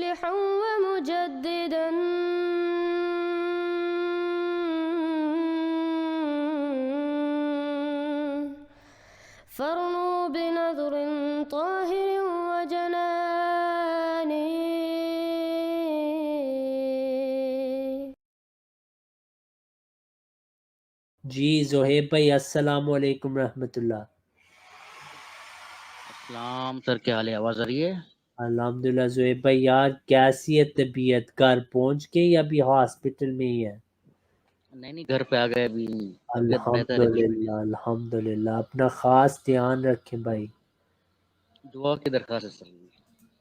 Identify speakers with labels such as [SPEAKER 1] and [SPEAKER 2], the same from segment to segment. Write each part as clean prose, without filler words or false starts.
[SPEAKER 1] مصلحا ومجددا فارنوا بنظر طاهر وجنان.
[SPEAKER 2] جی زہیب بھائی السلام علیکم رحمۃ اللہ.
[SPEAKER 3] السلام سر، کیا حال ہے؟ آواز آ رہی ہے؟
[SPEAKER 2] الحمدللہ. زہیب بھائی یار کیسی ہے طبیعت؟ گھر پہنچ گئے یا ابھی ہاسپٹل میں ہی ہے؟
[SPEAKER 3] نہیں گھر پہ آ گئے ابھی. طبیعت بہتر ہے جی میری.
[SPEAKER 2] الحمدللہ الحمدللہ. اپنا خاص دھیان رکھیں بھائی.
[SPEAKER 3] دعا کی درخواست ہے سر.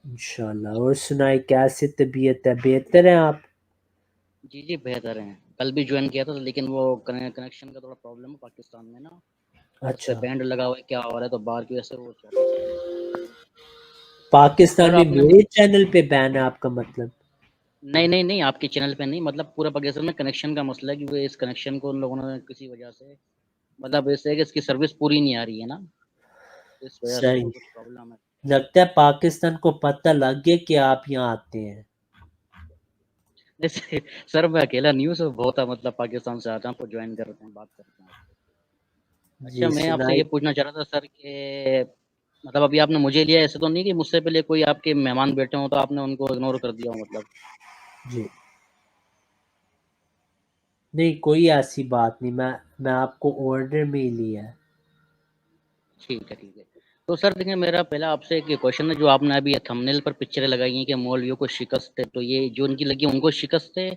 [SPEAKER 2] انشاءاللہ. اور سنائے کیسی طبیعت ہے؟ بہتر ہیں آپ؟
[SPEAKER 3] جی بہتر ہیں. کل بھی جوائن کیا تھا لیکن وہ کنیکشن کا تھوڑا پرابلم ہے پاکستان میں نا. اس پہ
[SPEAKER 2] اچھا.
[SPEAKER 3] بینڈ لگا ہوا ہے، کیا ہو رہا ہے، تو باہر کی وجہ سے وہ چل رہا ہے سر.
[SPEAKER 2] پاکستان
[SPEAKER 3] سر
[SPEAKER 2] میں
[SPEAKER 3] آپ نے
[SPEAKER 2] میرے چینل پہ بین ہے آپ کا مطلب؟
[SPEAKER 3] نہیں آپ کے چینل پہ نہیں، مطلب پورا پاکستان میں کنیکشن کا مسئلہ ہے کہ وہ اس کنیکشن کو ان لوگوں نے کسی وجہ سے مطلب ایسے ہے کہ اس کی سروس پوری نہیں آ رہی ہے نا، اس وجہ سے
[SPEAKER 2] صحیح.
[SPEAKER 3] وہ کچھ پرابلم ہے.
[SPEAKER 2] لگتا ہے پاکستان کو پتہ لگ گیا کہ آپ یہاں آتے ہیں.
[SPEAKER 3] جیسے سر میں اکیلا نیوز بہت مطلب پاکستان سے آتا ہوں، آپ جوائن کرتے ہیں، بات کرتے ہیں. اچھا
[SPEAKER 2] جی
[SPEAKER 3] میں آپ سے
[SPEAKER 2] سنائی.
[SPEAKER 3] یہ پوچھنا چاہ رہا تھا سر کہ مطلب ابھی آپ نے مجھے لیا، ایسے تو نہیں کہ مجھ سے پہلے کوئی آپ کے مہمان بیٹھے ہوں تو آپ نے ان کو اگنور کر دیا ہو مطلب؟
[SPEAKER 2] جی نہیں کوئی ایسی بات نہیں. میں آپ کو آرڈر میں ہی لیا ہے.
[SPEAKER 3] ٹھیک ہے. تو سر دیکھیں، میرا پہلا آپ سے ایک کوشچن ہے. جو آپ نے ابھی تھمبنیل پر پکچریں لگائی ہیں کہ مولویوں کو شکست ہے، تو یہ جو ان کی لگی ہے ان کو شکست ہے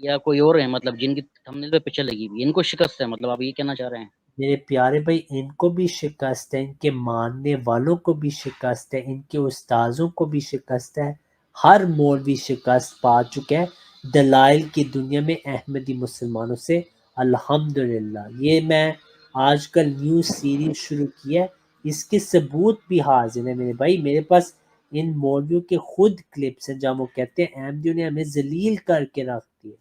[SPEAKER 3] یا کوئی اور ہے؟ مطلب جن کی تھمبنیل پہ پکچر لگی ہوئی ان کو شکست ہے، مطلب آپ یہ کہنا چاہ رہے ہیں؟
[SPEAKER 2] میرے پیارے بھائی ان کو بھی شکست ہے، ان کے ماننے والوں کو بھی شکست ہے، ان کے استاذوں کو بھی شکست ہے. ہر مولوی شکست پا چکا ہے دلائل کی دنیا میں احمدی مسلمانوں سے. الحمدللہ. یہ میں آج کل نیوز سیریز شروع کی ہے، اس کے ثبوت بھی حاضر ہیں میرے بھائی. میرے پاس ان مولویوں کے خود کلپس ہیں جہاں وہ کہتے ہیں احمدیوں نے ہمیں ذلیل کر کے رکھ دیا.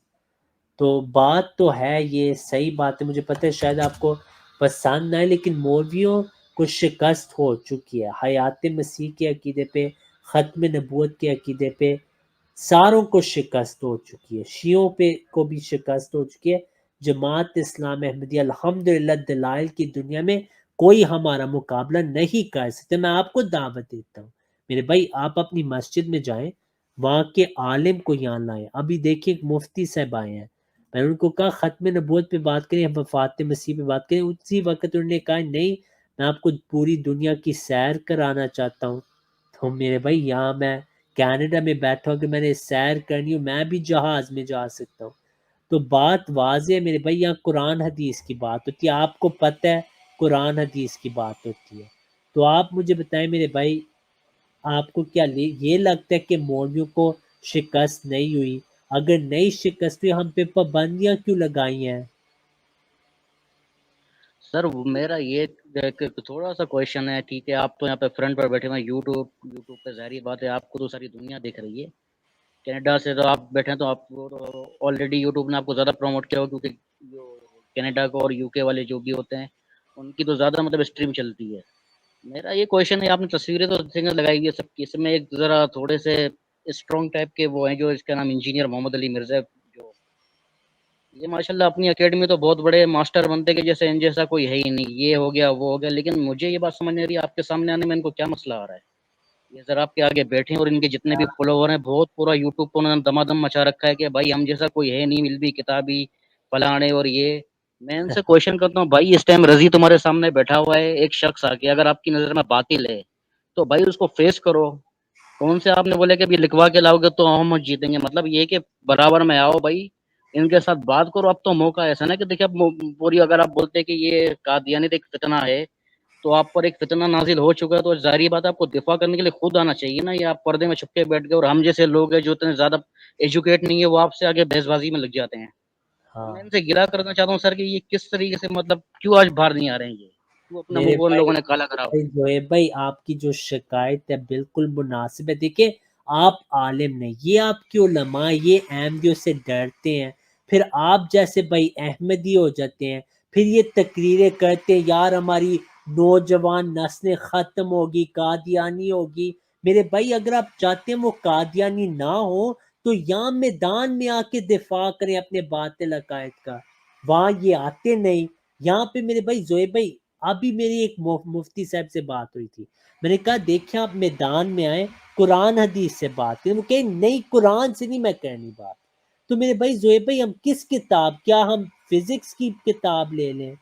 [SPEAKER 2] تو بات تو ہے، یہ صحیح بات ہے. مجھے پتہ ہے شاید آپ کو پسند نہ آئے، لیکن مولویوں کو شکست ہو چکی ہے. حیات مسیح کے عقیدے پہ، ختم نبوت کے عقیدے پہ ساروں کو شکست ہو چکی ہے. شیعوں پہ کو بھی شکست ہو چکی ہے. جماعت اسلام احمدیہ الحمدللہ دلائل کی دنیا میں کوئی ہمارا مقابلہ نہیں کر سکتے. میں آپ کو دعوت دیتا ہوں میرے بھائی، آپ اپنی مسجد میں جائیں، وہاں کے عالم کو یہاں لائیں. ابھی دیکھیں مفتی صاحب آئے ہیں، میں نے ان کو کہا ختم نبوت پہ بات کریں، وفات مسیح پہ بات کریں. اسی وقت انہوں نے کہا نہیں میں آپ کو پوری دنیا کی سیر کرانا چاہتا ہوں. تو میرے بھائی یہاں میں کینیڈا میں بیٹھا ہوں کہ میں نے سیر کرنی ہوں، میں بھی جہاز میں جا سکتا ہوں. تو بات واضح ہے میرے بھائی، یہاں قرآن حدیث کی بات ہوتی ہے. آپ کو پتہ ہے قرآن حدیث کی بات ہوتی ہے. تو آپ مجھے بتائیں میرے بھائی، آپ کو کیا یہ لگتا ہے کہ مولویوں کو شکست نہیں ہوئی؟ اگر نئی شکست ہوئی ہم پہ پابندیاں کیوں لگائی ہیں؟
[SPEAKER 3] سر میرا یہ تھوڑا سا کویشچن ہے. ٹھیک ہے آپ تو یہاں پہ فرنٹ پر بیٹھے ہوئے ہیں، یوٹیوب پہ ظاہری بات ہے آپ کو تو ساری دنیا دیکھ رہی ہے. کینیڈا سے تو آپ بیٹھے ہیں تو آپ کو آلریڈی یوٹیوب نے آپ کو زیادہ پروموٹ کیا ہو، کیونکہ جو کینیڈا کو اور یو کے والے جو بھی ہوتے ہیں ان کی تو زیادہ مطلب اسٹریم چلتی ہے. میرا یہ کویشچن ہے، آپ نے تصویریں تو لگائی ہوئی ہے سب کی، اس میں ایک ذرا تھوڑے سے اسٹرانگ ٹائپ کے وہ ہیں جو اس کا نام انجینئر محمد علی مرزا، جو یہ ماشاءاللہ اپنی اکیڈمی تو بہت بڑے ماسٹر بنتے کہ جیسے ان جیسا کوئی ہے ہی نہیں، یہ ہو گیا وہ ہو گیا. لیکن مجھے یہ بات سمجھ نہیں آ رہی آپ کے سامنے آنے میں ان کو کیا مسئلہ آ رہا ہے. یہ ذرا آپ کے آگے بیٹھے ہیں اور ان کے جتنے بھی فالوور ہیں بہت پورا یوٹیوب کو انہوں نے دمادم مچا رکھا ہے کہ بھائی ہم جیسا کوئی ہے نہیں، مل بھی کتابی فلانے اور یہ. میں ان سے کوشچن کرتا ہوں بھائی اس ٹائم رضی تمہارے سامنے بیٹھا ہوا ہے، ایک شخص آ کے اگر آپ کی نظر میں باطل ہے تو بھائی اس کو فیس کرو. کون سے آپ نے بولے کہ ابھی لکھوا کے لاؤ گے تو ہم جیتیں گے؟ مطلب یہ کہ برابر میں آؤ بھائی، ان کے ساتھ بات کرو. اب تو موقع ایسا نا کہ دیکھیں اب پوری اگر آپ بولتے کہ یہ قادیانیت ایک فتنہ ہے تو آپ پر ایک فتنہ نازل ہو چکا ہے، تو ظاہری بات ہے آپ کو دفاع کرنے کے لیے خود آنا چاہیے نا. یہ آپ پردے میں چھپ کے بیٹھ گئے اور ہم جیسے لوگ ہیں جو اتنے زیادہ ایجوکیٹ نہیں ہے وہ آپ سے آگے بحث بازی میں لگ جاتے ہیں. تو
[SPEAKER 2] ہاں
[SPEAKER 3] میں ان سے گلا کرنا چاہتا ہوں سر کہ یہ کس طریقے سے مطلب کیوں آج باہر نہیں آ رہے ہیں، یہ کیوں اپنا
[SPEAKER 2] میرے
[SPEAKER 3] منہ ان
[SPEAKER 2] بھائی
[SPEAKER 3] لوگوں نے کالا کرا ہوا ہے؟
[SPEAKER 2] زہیب بھائی آپ کی جو شکایت ہے بالکل مناسب ہے. دیکھیں آپ عالم نہیں، یہ آپ کے علماء یہ احمدیوں سے ڈرتے ہیں، پھر آپ جیسے بھائی احمدی ہو جاتے ہیں، پھر یہ تقریریں کرتے ہیں یار ہماری نوجوان نسلیں ختم ہوگی، قادیانی ہوگی. میرے بھائی اگر آپ چاہتے ہیں وہ قادیانی نہ ہو تو یہاں میدان میں آ کے دفاع کریں اپنے باطل عقائد کا، وہاں یہ آتے نہیں۔ یہاں پہ میرے بھائی زوہیب بھائی ابھی میری ایک مفتی صاحب سے بات ہوئی تھی، میں نے کہا دیکھیں آپ میدان میں آئیں قرآن حدیث سے بات کریں، وہ کہیں نہیں قرآن سے نہیں میں کرنی بات۔ تو میرے بھائی زوہیب بھائی ہم کس کتاب، کیا ہم فزکس کی کتاب لے لیں؟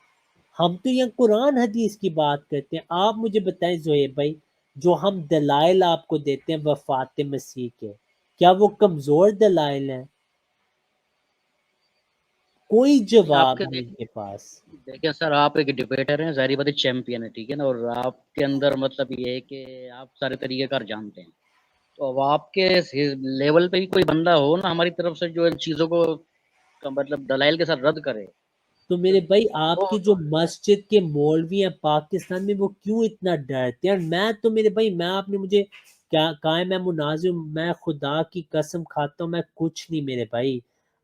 [SPEAKER 2] ہم تو یہاں قرآن حدیث کی بات کرتے ہیں۔ آپ مجھے بتائیں زہیب بھائی، جو ہم دلائل آپ کو دیتے ہیں وفات مسیح کے، کیا وہ کمزور دلائل ہیں؟ کوئی
[SPEAKER 3] نہیں آپ
[SPEAKER 2] جواب
[SPEAKER 3] کے
[SPEAKER 2] نہیں ان کے پاس۔
[SPEAKER 3] دیکھیں سر، آپ ایک ڈیبیٹر ہیں، ظاہری بات ہے چیمپئن ہے، ٹھیک ہے نا، اور آپ کے اندر مطلب یہ ہے کہ آپ سارے طریقہ کار جانتے ہیں، تو اب آپ کے لیول پہ بھی کوئی بندہ ہو نا ہماری طرف سے جو ان چیزوں کو مطلب دلائل کے ساتھ رد کرے
[SPEAKER 2] تو
[SPEAKER 3] تو
[SPEAKER 2] میرے بھائی آپ
[SPEAKER 3] وہ
[SPEAKER 2] کے جو مسجد کے مولوی ہیں پاکستان میں وہ کیوں اتنا ڈرتے ہیں؟ اور میں تو میرے بھائی، میں آپ نے مجھے کیا کہا ہے میں مناظر ہوں، میں خدا کی قسم کھاتا ہوں میں کچھ نہیں میرے بھائی۔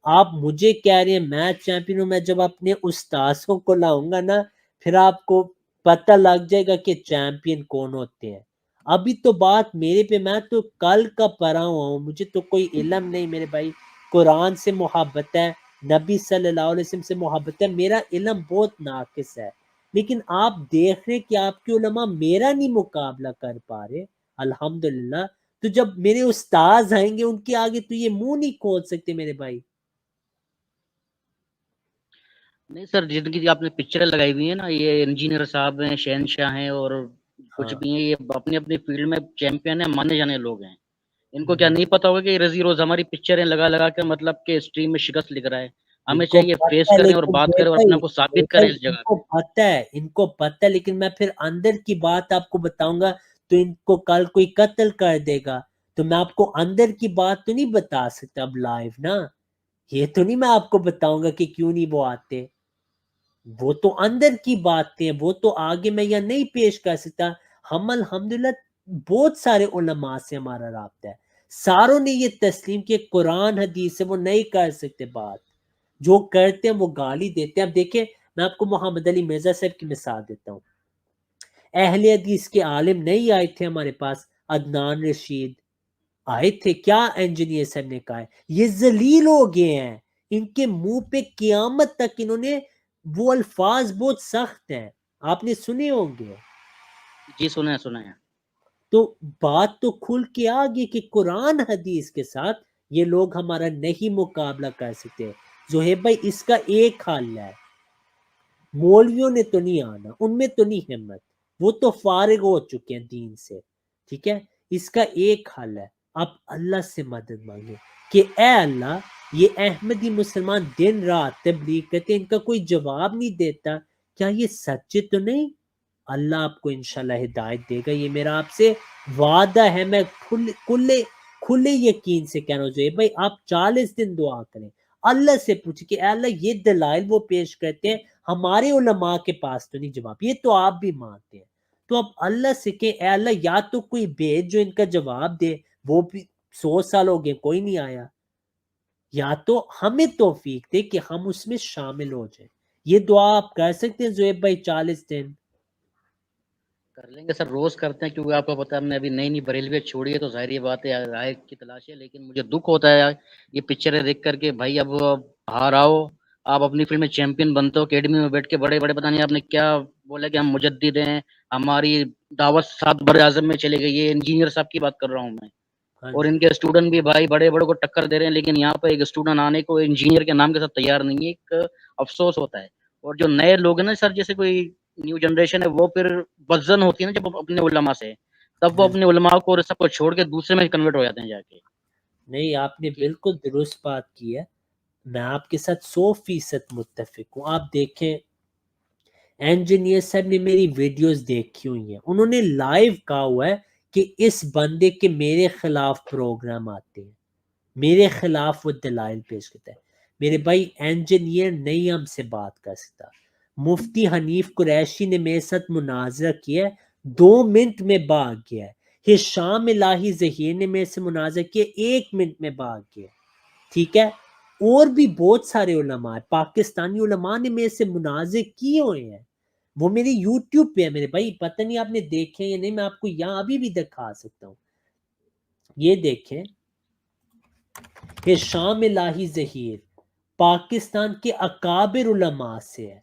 [SPEAKER 2] آپ مجھے کہہ رہے ہیں میں چیمپئن ہوں، میں جب اپنے استاذوں کو لاؤں گا نا پھر آپ کو پتہ لگ جائے گا کہ چیمپئن کون ہوتے ہیں۔ ابھی تو بات میرے پہ، میں تو کل کا پڑھا ہوا ہوں، مجھے تو کوئی علم نہیں میرے بھائی۔ قرآن سے محبت ہے، نبی صلی اللہ علیہ وسلم سے محبت ہے، میرا علم بہت ناقص ہے، لیکن آپ دیکھ رہے کہ آپ کے علماء میرا نہیں مقابلہ کر پا رہے، الحمدللہ۔ تو جب میرے استاذ آئیں گے ان کے آگے تو یہ منہ نہیں کھول سکتے میرے بھائی۔
[SPEAKER 3] نہیں سر، جن کی آپ نے پکچریں لگائی ہوئی ہیں نا، یہ انجینئر صاحب ہیں، شہنشاہ ہیں، اور کچھ
[SPEAKER 2] ہاں
[SPEAKER 3] بھی ہیں، یہ اپنی اپنی فیلڈ میں چیمپئن ہیں، مانے جانے لوگ ہیں۔ ان کو کیا نہیں پتا ہوگا کہ رضی روز ہماری پکچریں لگا لگا کے مطلب کہ اسٹریم میں شکست لکھ رہا ہے؟
[SPEAKER 2] ان
[SPEAKER 3] ہمیں
[SPEAKER 2] کو
[SPEAKER 3] چاہیے فیس
[SPEAKER 2] پتہ ہے
[SPEAKER 3] کریں اور
[SPEAKER 2] لیکن
[SPEAKER 3] بات
[SPEAKER 2] زہیب
[SPEAKER 3] کریں اور اپنے
[SPEAKER 2] بھائی،
[SPEAKER 3] آپ کو ثابت
[SPEAKER 2] زہیب
[SPEAKER 3] کریں
[SPEAKER 2] بھائی
[SPEAKER 3] اس
[SPEAKER 2] ان
[SPEAKER 3] جگہ
[SPEAKER 2] کو
[SPEAKER 3] پہ۔
[SPEAKER 2] پتہ ہے، ان کو پتہ ہے، لیکن میں پھر اندر کی بات آپ کو بتاؤں گا تو ان کو کل کوئی قتل کر دے گا، تو میں آپ کو اندر کی بات تو نہیں بتا سکتا اب لائیو نا، یہ تو نہیں میں آپ کو بتاؤں گا کہ کیوں نہیں وہ آتے، وہ تو اندر کی باتیں ہیں، وہ تو آگے میں یہ نہیں پیش کر سکتا۔ ہم الحمدللہ بہت سارے علماء سے ہمارا رابطہ ہے، ساروں نے یہ تسلیم کہ قرآن حدیث سے وہ نہیں کر سکتے بات، جو کرتے ہیں وہ گالی دیتے ہیں۔ اب دیکھیں میں آپ کو محمد علی مرزا صاحب کی مثال دیتا ہوں، اہل حدیث کے عالم نہیں آئے تھے ہمارے پاس، عدنان رشید آئے تھے، کیا انجینئر صاحب نے کہا ہے یہ ذلیل ہو گئے ہیں، ان کے منہ پہ قیامت تک انہوں نے وہ الفاظ بہت سخت ہیں، آپ نے سنے ہوں گے۔
[SPEAKER 3] جی سنا ہے، سنا ہے۔
[SPEAKER 2] تو بات تو کھل کے آ گئی کہ قرآن حدیث کے ساتھ یہ لوگ ہمارا نہیں مقابلہ کر سکتے۔ زہیب بھائی اس کا ایک حل ہے، مولویوں نے تو نہیں آنا، ان میں تو نہیں ہمت، وہ تو فارغ ہو چکے ہیں دین سے، ٹھیک ہے۔ اس کا ایک حل ہے، آپ اللہ سے مدد مانگیں کہ اے اللہ یہ احمدی مسلمان دن رات تبلیغ کرتے ہیں، ان کا کوئی جواب نہیں دیتا، کیا یہ سچے تو نہیں؟ اللہ آپ کو انشاءاللہ ہدایت دے گا، یہ میرا آپ سے وعدہ ہے، میں کھلے یقین سے کہہ رہا ہوں۔ جو بھائی آپ 40 دن دعا کریں، اللہ سے پوچھیں کہ اے اللہ یہ دلائل وہ پیش کرتے ہیں ہمارے علماء کے پاس تو نہیں جواب، یہ تو آپ بھی مانتے ہیں، تو اب اللہ سے کہ اے اللہ یا تو کوئی بھیج جو ان کا جواب دے، وہ بھی 100 سال ہو گئے کوئی نہیں آیا، یا تو ہمیں توفیق دے کہ ہم اس میں شامل ہو جائیں۔ یہ دعا آپ کر سکتے ہیں زہیب بھائی 40 دن؟
[SPEAKER 3] کر لیں گے سر، روز کرتے ہیں، کیونکہ آپ کو پتا ہے ہم نے ابھی نئی نئی بریلویت چھوڑی ہے، تو ظاہری بات ہے رائے کی تلاش ہے، لیکن مجھے دکھ ہوتا ہے یہ پکچریں دیکھ کر کے بھائی اب باہر آؤ، آپ اپنی فیلڈ میں چیمپئن بنتے ہو، اکیڈمی میں بیٹھ کے بڑے بڑے، پتہ نہیں آپ نے کیا بولا کہ ہم مجدد ہیں، ہماری دعوت 7 بر اعظم میں چلے گئی، یہ انجینئر صاحب کی بات کر رہا ہوں میں،
[SPEAKER 2] ہاں
[SPEAKER 3] اور
[SPEAKER 2] جی،
[SPEAKER 3] ان کے اسٹوڈنٹ بھی بھائی بڑے بڑے کو ٹکر دے رہے ہیں، لیکن یہاں پہ ایک اسٹوڈنٹ آنے کو انجینئر کے نام کے ساتھ تیار نہیں ہے، ایک افسوس ہوتا ہے۔ اور جو نئے لوگ ہیں نا سر، جیسے کوئی نیو جنریشن ہے، وہ پھر وزن ہوتی ہے نا جب اپنے علماء سے، تب وہ
[SPEAKER 2] ہاں
[SPEAKER 3] اپنے
[SPEAKER 2] جی،
[SPEAKER 3] علماء کو اور سب کو چھوڑ کے دوسرے میں کنورٹ ہو جاتے ہیں جا کے۔
[SPEAKER 2] نہیں آپ نے
[SPEAKER 3] ٹھیک۔
[SPEAKER 2] بالکل درست بات کی ہے، میں آپ کے ساتھ 100% متفق ہوں۔ آپ دیکھیں انجینئر صاحب نے میری ویڈیوز دیکھی ہوئی ہیں، انہوں نے لائیو کہا ہوا ہے کہ اس بندے کے میرے خلاف پروگرام آتے ہیں، میرے خلاف وہ دلائل پیش کرتا ہے۔ میرے بھائی انجینئر نہیں ہم سے بات کر سکتا، مفتی حنیف قریشی نے میرے ساتھ مناظرہ کیا ہے، 2 منٹ میں بھاگ گیا ہے۔ ہشام الہی ظہیر نے میرے سے مناظرہ کیا، 1 منٹ میں بھاگ گیا، ٹھیک ہے۔ اور بھی بہت سارے علماء ہیں، پاکستانی علماء نے میرے سے مناظرے کیے ہوئے ہیں، وہ میرے یوٹیوب پہ ہے میرے بھائی، پتہ نہیں آپ نے دیکھے یا نہیں، میں آپ کو یہاں ابھی بھی دکھا سکتا ہوں۔ یہ دیکھیں کہ شام لاہی ظہیر پاکستان کے اکابر علماء سے ہے،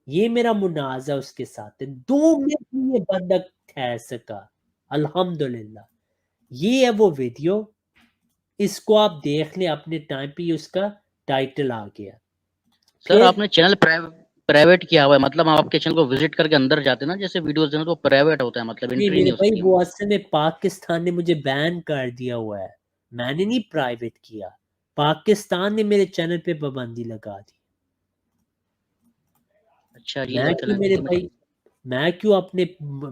[SPEAKER 2] یہ میرا منازع اس کے ساتھ ہے، 2 منٹ میں یہ بندہ ٹھہر سکا، الحمدللہ۔ یہ ہے وہ ویڈیو، اس کو آپ دیکھ لیں اپنے ٹائم پہ، اس کا ٹائٹل آ گیا۔
[SPEAKER 3] سر
[SPEAKER 2] پھر
[SPEAKER 3] آپ نے چینل پرائیویٹ کیا ہوا ہے، مطلب ہم آپ کے چینل کو وزٹ کر کے اندر جاتے ہیں نا جیسے ویڈیوز ہیں تو پرائیویٹ ہوتا ہے، مطلب
[SPEAKER 2] نہیں
[SPEAKER 3] انٹری
[SPEAKER 2] میرے
[SPEAKER 3] نہیں ہو
[SPEAKER 2] بھائی،
[SPEAKER 3] سکتی
[SPEAKER 2] وہ
[SPEAKER 3] ہماری۔
[SPEAKER 2] اصل میں پاکستان نے مجھے بین کر دیا ہوا ہے، میں نے نہیں پرائیویٹ کیا، پاکستان نے میرے چینل پہ پابندی لگا دی۔
[SPEAKER 3] اچھا جی،
[SPEAKER 2] میں
[SPEAKER 3] اللہ
[SPEAKER 2] کیوں
[SPEAKER 3] تعالیٰ
[SPEAKER 2] میرے
[SPEAKER 3] سمجھ۔
[SPEAKER 2] بھائی، میں کیوں اپنے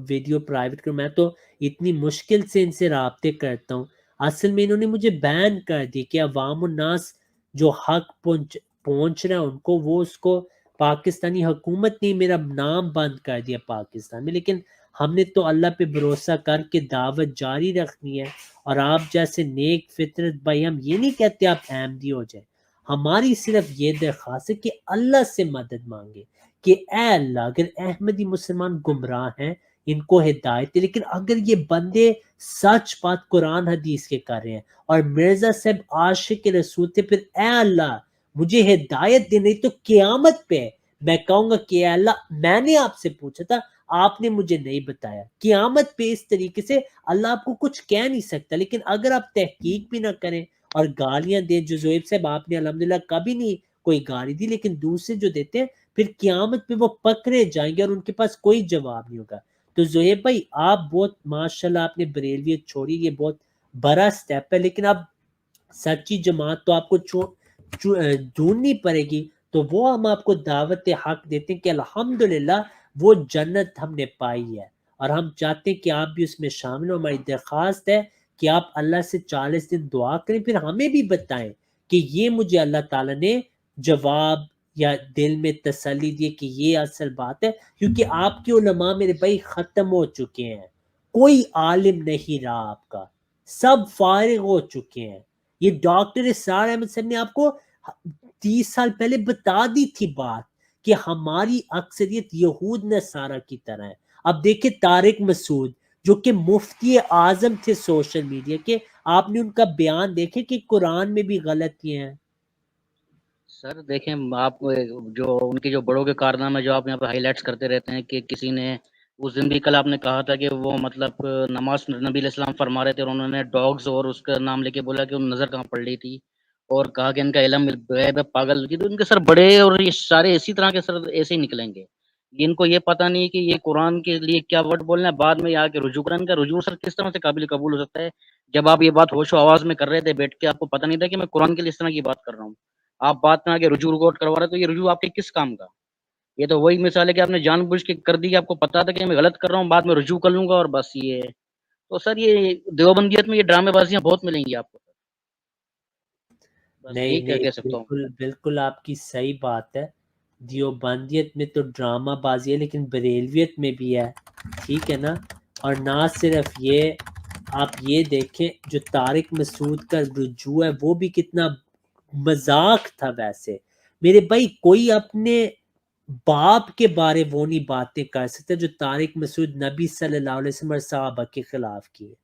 [SPEAKER 2] ویڈیو پرائیویٹ کروں؟ میں تو اتنی مشکل سے ان سے رابطے کرتا ہوں، اصل میں انہوں نے مجھے بین کر دی کہ عوام الناس جو حق پہنچ رہا ہے ان کو، وہ اس کو پاکستانی حکومت نے میرا نام بند کر دیا پاکستان میں، لیکن ہم نے تو اللہ پہ بھروسہ کر کے دعوت جاری رکھنی ہے۔ اور آپ جیسے نیک فطرت بھائی، ہم یہ نہیں کہتے آپ احمدی ہو جائے، ہماری صرف یہ درخواست ہے کہ اللہ سے مدد مانگے کہ اے اللہ، اگر احمدی مسلمان گمراہ ہیں ان کو ہدایت دے، لیکن اگر یہ بندے سچ بات قرآن حدیث کے کر رہے ہیں اور مرزا صاحب عاشق رسول تھے، پھر اے اللہ مجھے ہدایت دے، نہیں تو قیامت پہ میں کہوں گا کہ اے اللہ میں نے آپ سے پوچھا تھا، آپ نے مجھے نہیں بتایا۔ قیامت پہ اس طریقے سے اللہ آپ کو کچھ کہہ نہیں سکتا، لیکن اگر آپ تحقیق بھی نہ کریں اور گالیاں دیں، جو زہیب صاحب آپ نے الحمدللہ کبھی نہیں کوئی گالی دی، لیکن دوسرے جو دیتے ہیں پھر قیامت پہ وہ پکڑے جائیں گے اور ان کے پاس کوئی جواب نہیں ہوگا۔ تو زہیب بھائی آپ بہت ماشاءاللہ آپ نے بریلویت چھوڑی، یہ بہت بڑا سٹیپ ہے، لیکن اب سچی جماعت تو آپ کو ڈھونڈنی پڑے گی، تو وہ ہم آپ کو دعوت حق دیتے ہیں کہ الحمدللہ وہ جنت ہم نے پائی ہے، اور ہم چاہتے ہیں کہ آپ بھی اس میں شامل ہو۔ ہماری درخواست ہے کہ آپ اللہ سے 40 دن دعا کریں، پھر ہمیں بھی بتائیں کہ یہ مجھے اللہ تعالیٰ نے جواب یا دل میں تسلی دی کہ یہ اصل بات ہے، کیونکہ آپ کے علماء میرے بھائی ختم ہو چکے ہیں، کوئی عالم نہیں رہا آپ کا، سب فارغ ہو چکے ہیں۔ یہ ڈاکٹر اسرار احمد صاحب نے آپ کو 30 سال پہلے بتا دی تھی بات کہ ہماری اکثریت یہود نصارہ کی طرح ہے۔ اب دیکھیں طارق مسعود جو کہ مفتی اعظم تھے سوشل میڈیا کے، آپ نے ان کا بیان دیکھے کہ قرآن میں بھی غلطیاں ہیں۔
[SPEAKER 3] سر دیکھیں آپ جو ان کے جو بڑوں کے کارنامے جو آپ یہاں پہ ہائی لائٹس کرتے رہتے ہیں کہ کسی نے اس دن بھی کل آپ نے کہا تھا کہ وہ مطلب نماز نبی علیہ السلام فرما رہے تھے اور انہوں نے ڈاگز اور اس کا نام لے کے بولا کہ ان نظر کہاں پڑ رہی تھی اور کہا کہ ان کا علم غیب ہے، پاگل کی، تو ان کے سر بڑے اور یہ سارے اسی طرح کے سر ایسے ہی نکلیں گے۔ ان کو یہ پتہ نہیں کہ یہ قرآن کے لیے کیا ورڈ بولنا ہے، بعد میں آ کے رجوع کرنے کا رجوع سر کس طرح سے قابل قبول ہو سکتا ہے؟ جب آپ یہ بات ہوش و آواز میں کر رہے تھے بیٹھ کے، آپ کو پتہ نہیں تھا کہ میں قرآن کے لیے اس طرح کی بات کر رہا ہوں؟ آپ بات میں آگے رجوع رکاوٹ کروا رہے تو یہ رجوع آپ کے کس کام کا؟ یہ تو وہی مثال ہے کہ آپ نے جان بوجھ کے کر دی، آپ کو پتا تھا کہ میں غلط کر رہا ہوں، بعد میں رجوع کر لوں گا اور بس یہ ہے۔ تو سر یہ دیوبندیت میں یہ ڈرامے بازیاں بہت ملیں گی آپ کو، بس
[SPEAKER 2] نہیں
[SPEAKER 3] یہی
[SPEAKER 2] نہیں،
[SPEAKER 3] کہہ سکتا ہوں۔
[SPEAKER 2] بالکل بالکل آپ کی صحیح بات ہے، دیوبندیت میں تو ڈرامہ بازی ہے، لیکن بریلویت میں بھی ہے، ٹھیک ہے نا؟ اور نہ صرف یہ، آپ یہ دیکھیں جو طارق مسعود کا رجوع ہے وہ بھی کتنا مذاق تھا ویسے۔ میرے بھائی کوئی اپنے باپ کے بارے وہ نہیں باتیں کر سکتے جو طارق مسعود نبی صلی اللہ علیہ وسلم اور صحابہ کے خلاف کیے،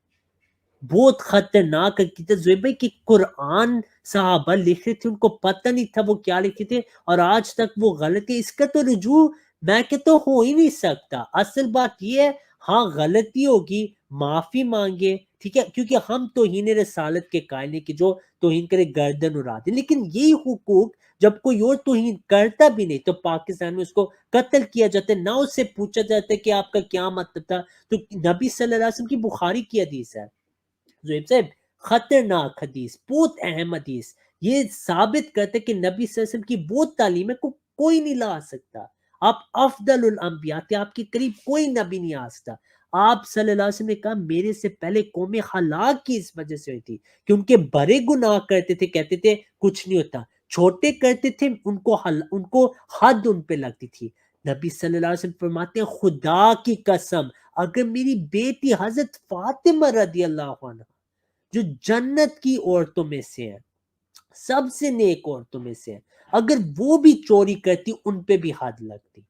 [SPEAKER 2] بہت خطرناک عقیدت زویب بھائی کہ قرآن صحابہ لکھ رہے تھے، ان کو پتہ نہیں تھا وہ کیا لکھے تھے اور آج تک وہ غلط ہے، اس کا تو رجوع میں کہتا ہوں ہو ہی نہیں سکتا۔ اصل بات یہ ہے ہاں غلطی ہوگی، معافی مانگے، ٹھیک ہے، کیونکہ ہم توہین رسالت کے قائل نہیں کہ جو توہین کرے گردن اڑا دے، لیکن یہی حقوق جب کوئی اور توہین کرتا بھی نہیں تو پاکستان میں اس کو قتل کیا جاتا ہے، نہ اس سے پوچھا جاتا ہے کہ آپ کا کیا مطلب تھا۔ تو نبی صلی اللہ علیہ وسلم کی بخاری کی حدیث ہے زہیب صاحب، خطرناک حدیث، بہت اہم حدیث، یہ ثابت کرتے کہ نبی صلی اللہ علیہ وسلم کی وہ تعلیم ہے کو کوئی نہیں لا سکتا۔ آپ افضل الانبیاء تھے، آپ کے قریب کوئی نبی نہیں آ سکتا۔ آپ صلی اللہ علیہ وسلم نے کہا میرے سے پہلے قوم ہلاک کی اس وجہ سے ہوئی تھی کہ ان کے بڑے گناہ کرتے تھے، کہتے تھے کچھ نہیں ہوتا، چھوٹے کرتے تھے ان کو حد ان پہ لگتی تھی۔ نبی صلی اللہ علیہ وسلم فرماتے ہیں خدا کی قسم اگر میری بیٹی حضرت فاطمہ رضی اللہ عنہ جو جنت کی عورتوں میں سے ہیں، سب سے نیک عورتوں میں سے ہیں، اگر وہ بھی چوری کرتی ان پہ بھی حد لگتی۔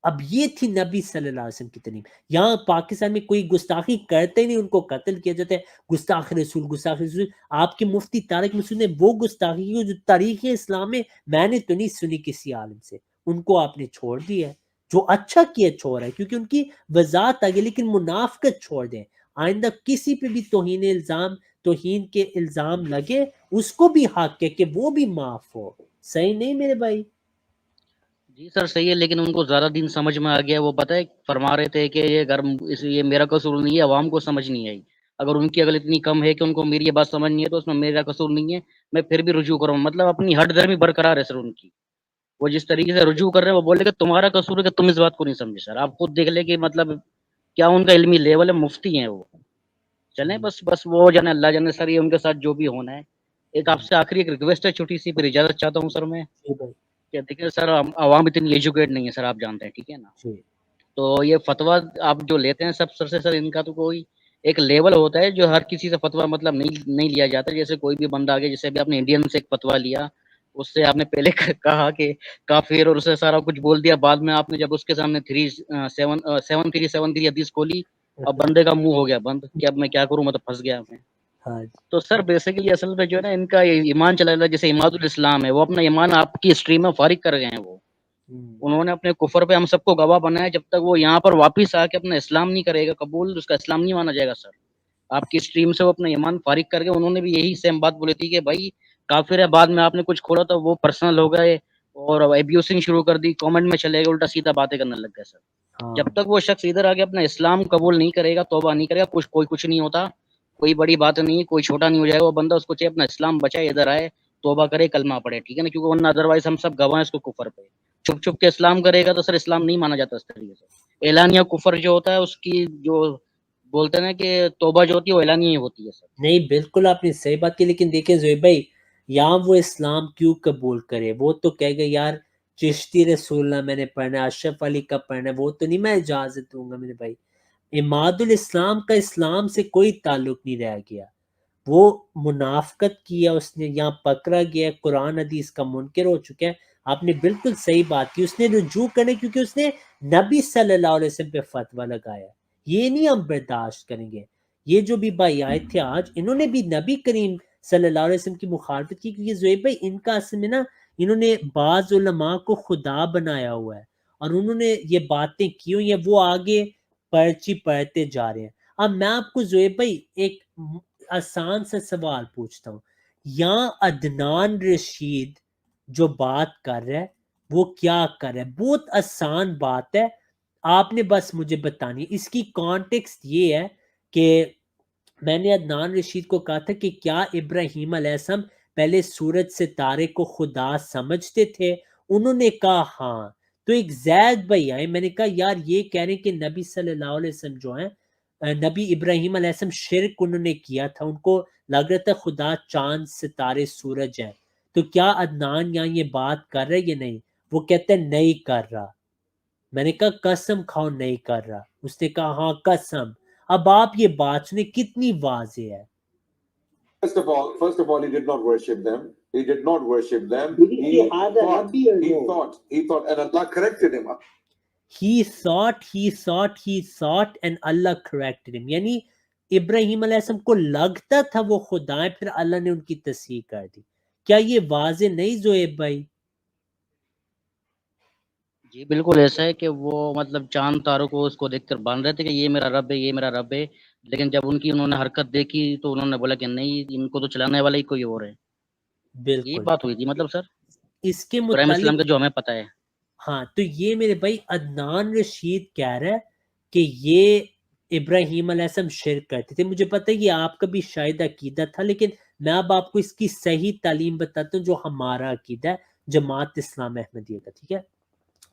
[SPEAKER 2] اب یہ تھی نبی صلی اللہ علیہ وسلم کی تعلیم. یہاں پاکستان میں کوئی گستاخی کرتے نہیں ان کو قتل کیا جاتا ہے، گستاخ رسول گستاخ رسول. آپ کے مفتی طارق مسعود نے وہ گستاخی کی جو تاریخ اسلام میں نے تو نہیں سنی کسی عالم سے، ان کو آپ نے چھوڑ دیا ہے. جو اچھا کیا چھوڑا ہے کیونکہ ان کی وضاحت آگے، لیکن منافقت چھوڑ دیں. آئندہ کسی پہ بھی توہین کے الزام لگے اس کو بھی حق ہے کہ وہ بھی معاف ہو. صحیح نہیں میرے بھائی؟
[SPEAKER 3] جی سر صحیح ہے، لیکن ان کو زیادہ دن سمجھ میں آ گیا. وہ پتہ ہے فرما رہے تھے کہ یہ میرا قصور نہیں ہے، عوام کو سمجھ نہیں آئی. اگر ان کی عقل اتنی کم ہے کہ ان کو میری یہ بات سمجھ نہیں ہے تو اس میں میرا قصور نہیں ہے، میں پھر بھی رجوع کروں. مطلب اپنی ہٹ درمی برقرار ہے سر ان کی. وہ جس طریقے سے رجوع کر رہے ہیں وہ بولے کہ تمہارا قصور ہے کہ تم اس بات کو نہیں سمجھے. سر آپ خود دیکھ لیں کہ مطلب کیا ان کا علمی لیول ہے، مفتی ہیں وہ. چلیں بس وہ جانے اللہ جانے سر، یہ ان کے ساتھ جو بھی ہونا ہے. ایک آپ سے آخری ایک ریکویسٹ ہے چھوٹی سی، پھر اجازت چاہتا ہوں سر میں.
[SPEAKER 2] جی بھائی.
[SPEAKER 3] کہ دیکھیں سر عوام اتنی ایجوکیٹ نہیں ہے سر، آپ جانتے ہیں ٹھیک ہے نا.
[SPEAKER 2] جی
[SPEAKER 3] تو یہ فتویٰ آپ جو لیتے ہیں سب سر سے سر، ان کا تو کوئی ایک لیول ہوتا ہے جو ہر کسی سے فتویٰ مطلب نہیں لیا جاتا. جیسے کوئی بھی بندہ آگے، جیسے ابھی آپ نے انڈین سے ایک فتویٰ لیا، اس سے آپ نے پہلے کہا کہ کافر اور اسے سارا کچھ بول دیا، بعد میں آپ نے جب اس کے سامنے 773 حدیث کھولی، اب بندے کا منہ ہو گیا بند کہ اب میں کیا کروں، میں تو پھنس گیا میں.
[SPEAKER 2] ہاں
[SPEAKER 3] تو سر بیسیکلی اصل میں جو ہے نا ان کا ایمان چلا جاتا ہے. جیسے اماد الاسلام ہے، وہ اپنا ایمان آپ کی اسٹریم میں فارغ کر گئے ہیں. وہ انہوں نے اپنے کفر پہ ہم سب کو گواہ بنایا. جب تک وہ یہاں پر واپس آ کے اپنا اسلام نہیں کرے گا قبول، اس کا اسلام نہیں مانا جائے گا سر. آپ کی اسٹریم سے وہ اپنا ایمان فارغ کر گئے. انہوں نے بھی یہی سیم بات بولی تھی کہ بھائی کافر ہے. بعد میں آپ نے کچھ کھولا تو وہ پرسنل ہو گئے اور ایبیوسنگ شروع کر دی، کامنٹ میں چلے گئے، الٹا سیدھا باتیں کرنے لگ گئے سر. جب تک وہ شخص ادھر آگے اپنا اسلام قبول نہیں کرے گا، توبہ نہیں کرے گا، کچھ نہیں ہوتا، کوئی بڑی بات نہیں، کوئی چھوٹا نہیں ہو جائے گا. وہ بندہ اس کو چاہے اپنا اسلام بچائے، ادھر آئے، توبہ کرے، کلمہ پڑھے، ٹھیک ہے نا. کیونکہ ورنہ ادروائز ہم سب گواہ ہیں اس کو کفر پہ. چھپ چھپ کے اسلام کرے گا تو سر اسلام نہیں مانا جاتا اس طریقے سے. اعلانیہ کفر جو ہوتا ہے، اس کی جو بولتے ہیں نا کہ توبہ جو ہوتی ہے وہ اعلانیہ ہی ہوتی ہے سر.
[SPEAKER 2] نہیں بالکل آپ نے صحیح بات کی، لیکن دیکھیں زہیب بھائی یہاں وہ اسلام کیوں قبول کرے؟ وہ تو کہے گا یار چشتی رسول اللہ میں نے پڑھنا ہے، اشرف علی کا پڑھنا ہے، وہ تو نہیں میں اجازت دوں گا میرے بھائی. اماد الاسلام کا اسلام سے کوئی تعلق نہیں رہ گیا. وہ منافقت کیا اس نے، یہاں پکڑا گیا، قرآن حدیث کا منکر ہو چکا ہے. آپ نے بالکل صحیح بات کی. اس نے رجوع کرنے کیونکہ اس نے نبی صلی اللہ علیہ وسلم پہ فتویٰ لگایا. یہ نہیں ہم برداشت کریں گے. یہ جو بھی بھائی آئے تھے آج، انہوں نے بھی نبی کریم صلی اللہ علیہ وسلم کی مخالفت کی، کیونکہ زہیب بھائی ان کا اصل میں نا انہوں نے بعض علماء کو خدا بنایا ہوا ہے اور انہوں نے یہ باتیں کی ہوئی ہیں، وہ آگے پرچی پڑھتے جا رہے ہیں. اب میں آپ کو زہیب بھائی ایک آسان سے سوال پوچھتا ہوں. یہاں عدنان رشید جو بات کر رہا ہے وہ کیا کر رہا ہے؟ بہت آسان بات ہے، آپ نے بس مجھے بتانی. اس کی کانٹیکسٹ یہ ہے کہ میں نے عدنان رشید کو کہا تھا کہ کیا ابراہیم علیہ السلام پہلے سورج ستارے کو خدا سمجھتے تھے؟ انہوں نے کہا ہاں. تو ایک زید بھائی آئے، میں نے کہا یار یہ کہہ رہے ہیں کہ نبی صلی اللہ علیہ وسلم جو ہیں، نبی ابراہیم علیہ السلام شرک انہوں نے کیا تھا، ان کو لگ رہا تھا خدا چاند ستارے سورج ہے. تو کیا عدنان یہاں یہ بات کر رہا ہے یا نہیں؟ وہ کہتے ہیں نہیں کر رہا. میں نے کہا قسم کھاؤ نہیں کر رہا. اس نے کہا ہاں قسم. اب آپ یہ بات سنیں کتنی واضح ہے.
[SPEAKER 4] First of all, he did not worship them. He did not worship them.
[SPEAKER 2] Did he have a Nabi or
[SPEAKER 4] he
[SPEAKER 2] no?
[SPEAKER 4] thought, and Allah corrected him.
[SPEAKER 2] He thought and Allah corrected him. یعنی ابراہیم علیہ السلام کو لگتا تھا وہ خدا ہے، پھر اللہ نے ان کی تصحیح کر دی. کیا یہ واضح نہیں زہیب بھائی؟
[SPEAKER 3] جی بالکل ایسا ہے کہ وہ مطلب چاند تاروں کو اس کو دیکھ کر مان رہے تھے کہ یہ میرا رب ہے، یہ میرا رب ہے. لیکن جب انہوں نے حرکت دیکھی تو انہوں نے بولا کہ نہیں، ان کو تو چلانے والا ہی کوئی اور ہے. یہی
[SPEAKER 2] بالکل
[SPEAKER 3] بات ہوئی تھی مطلب سر
[SPEAKER 2] اس کے
[SPEAKER 3] ابراہیم السلام
[SPEAKER 2] متعلق.
[SPEAKER 3] کا جو ہمیں پتہ ہے.
[SPEAKER 2] ہاں تو یہ میرے بھائی عدنان رشید کہہ رہا ہے کہ یہ ابراہیم علیہ السلام شرک کرتے تھے. مجھے پتہ ہے یہ آپ کا بھی شاید عقیدہ تھا، لیکن میں اب آپ کو اس کی صحیح تعلیم بتاتا ہوں جو ہمارا عقیدہ ہے جماعت اسلام احمدیہ کا. ٹھیک ہے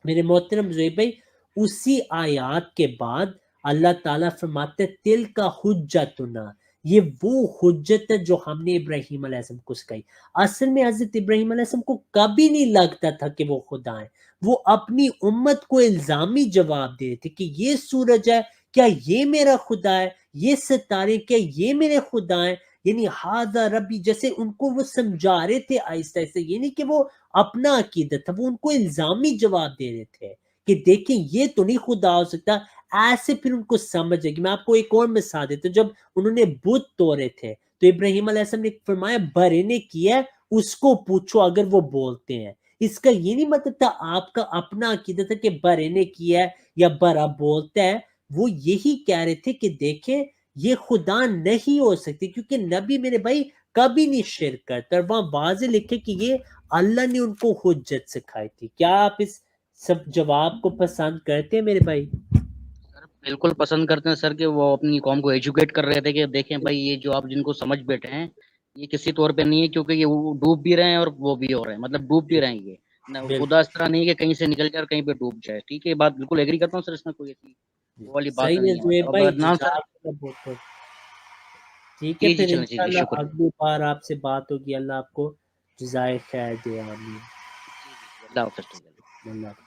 [SPEAKER 2] میرے محترم زہیب بھائی، اسی آیات کے بعد اللہ تعالیٰ فرماتے تل کا حجتنا، یہ وہ حجت ہے جو ہم نے ابراہیم علیہ السلام کو سکھائی. اصل میں حضرت ابراہیم علیہ السلام کو کبھی نہیں لگتا تھا کہ وہ خدا ہیں. وہ اپنی امت کو الزامی جواب دے رہے تھے کہ یہ سورج ہے کیا یہ میرا خدا ہے، یہ ستارے کیا یہ میرے خدا ہیں، یعنی ہاذا ربی. جیسے ان کو وہ سمجھا رہے تھے آہستہ آہستہ، یہ نہیں کہ وہ اپنا عقیدہ تھا، وہ ان کو الزامی جواب دے رہے تھے کہ دیکھیں یہ تو نہیں خدا ہو سکتا, ایسے پھر ان کو سمجھ ہے کہ میں آپ کو ایک اور مثال دیتا ہوں. جب انہوں نے بت توڑے تھے تو ابراہیم علیہ السلام نے فرمایا برے نے کیا اس کو پوچھو اگر وہ بولتے ہیں. اس کا یہ نہیں مطلب تھا آپ کا اپنا عقیدہ تھا کہ برے نے کیا ہے یا برا بولتا ہے. وہ یہی کہہ رہے تھے کہ دیکھیں یہ خدا نہیں ہو سکتی کیونکہ نبی میرے بھائی کبھی نہیں شرک کرتا, اور وہاں واضح لکھے کہ یہ اللہ نے ان کو حجت سکھائی تھی. کیا آپ اس سب جواب کو پسند کرتے ہیں میرے بھائی؟
[SPEAKER 3] سر بالکل پسند کرتے ہیں سر کہ وہ اپنی قوم کو ایجوکیٹ کر رہے تھے کہ دیکھیں بھائی یہ جو آپ جن کو سمجھ بیٹھے ہیں یہ کسی طور پہ نہیں ہے کیونکہ یہ وہ ڈوب بھی رہے ہیں اور وہ بھی ہو رہے ہیں, مطلب ڈوب بھی رہے ہیں یہ نہ خدا اس طرح نہیں کہ کہیں سے نکل جائے اور کہیں پہ ڈوب جائے. ٹھیک ہے یہ بات بالکل ایگری کرتا ہوں سر, اس میں کوئی ایسی وہ والی بات
[SPEAKER 2] صحیح ہے
[SPEAKER 3] نہیں ہے.
[SPEAKER 2] زہیر
[SPEAKER 3] مطلب
[SPEAKER 2] بھائی,
[SPEAKER 3] اب عدنان سر
[SPEAKER 2] جزاک اللہ بہت بہت. ٹھیک ہے
[SPEAKER 3] جی
[SPEAKER 2] پھر
[SPEAKER 3] چلیں جی
[SPEAKER 2] انشاءاللہ
[SPEAKER 3] شکریہ.
[SPEAKER 2] اگلی بار آپ سے بات ہوگی. اللہ آپ کو جزائے خیر دے. آمین.
[SPEAKER 3] جی اللہ حافظ.
[SPEAKER 2] اللہ